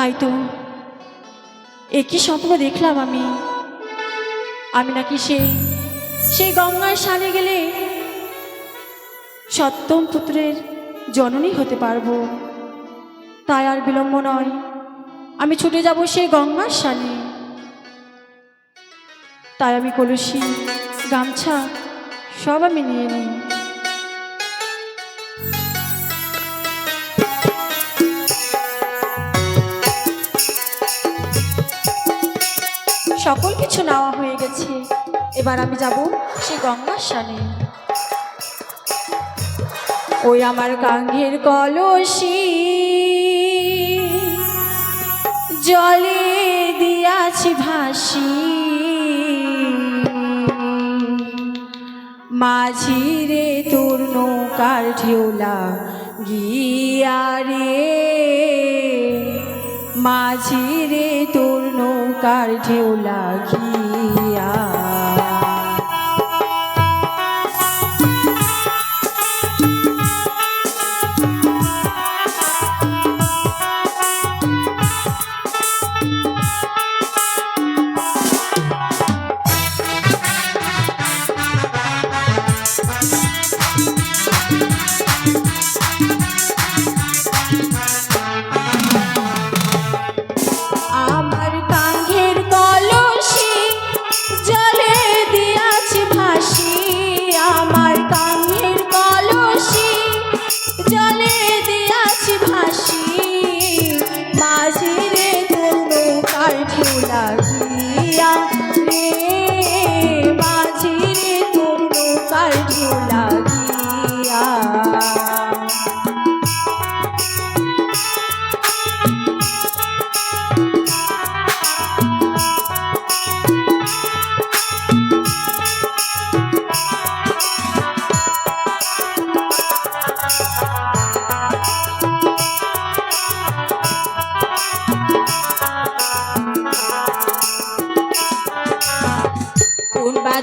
তাই তো একই স্বপ্ন দেখলাম আমি আমি নাকি সেই গঙ্গার স্নানে গেলে সপ্তম পুত্রের জননী হতে পারবো। তাই আর বিলম্ব নয়, আমি ছুটে যাব সেই গঙ্গার স্নানে। তাই আমি কলসি গামছা সব আমি নিয়ে নিই। সকল কিছু নেওয়া হয়ে গেছে, এবার আমি যাব সেই গঙ্গার স্নানে। ওই আমার কাঙ্ঘের কলসি জলে দিয়াছি ভাসি, মাঝি রে তোর নৌকার ঢেউলা গিয়া রে, মাঝি রে তোর নৌকার ঢেউলা গিয়া।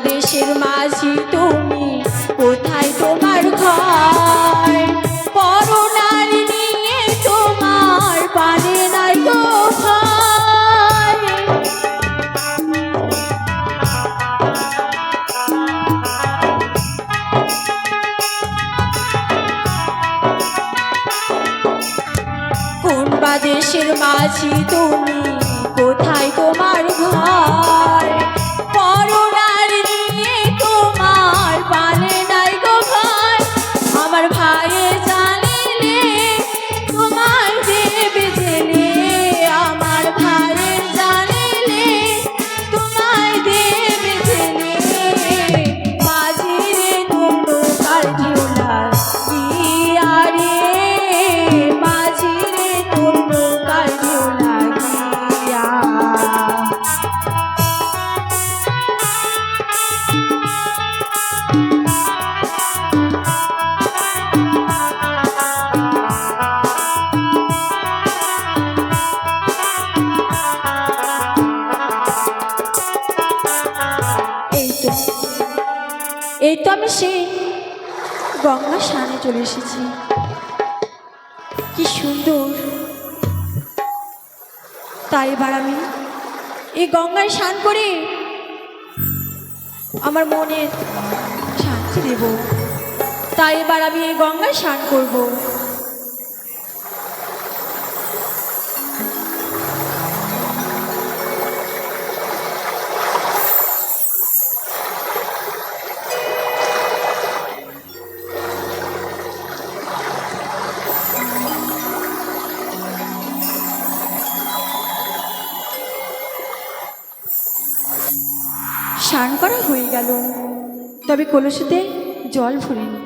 দেশের মাঝি তুমি, কোথায় তোমার ঘর? করুণার নিয়ে তোমার পানে নাই গো ভয়। কোন বা দেশের মাঝি তুমি, কোথায় তোমার ঘর? করুণার নিয়ে তোমার পানে নাই গো ভয়। আমার ভাইয়ে জানিলে তোমায় দেবে জেলে, আমার ভাইয়ে জানিলে তোমায় দেবে জেলে। মাঝি রে তোর নৌকার ঢেউলা গিয়া রে, মাঝি রে তোর নৌকার ঢেউলা গিয়া। এই তো আমি সেই গঙ্গা স্নানে চলে এসেছি। কি সুন্দর! তাই এবার আমি এই গঙ্গায় স্নান করে আমার মনের শান্তি দেব। তাই এবার আমি এই গঙ্গায় স্নান করব। স্নান করা হয়ে গেল, তবে কলসিতে জল ভরিনি।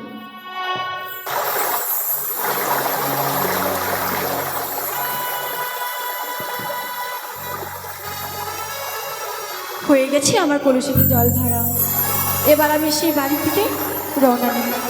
হয়ে গেছে আমার কলসিতে জল ভরা। এবার আমি সেই বাড়ি থেকে রওনা দিই।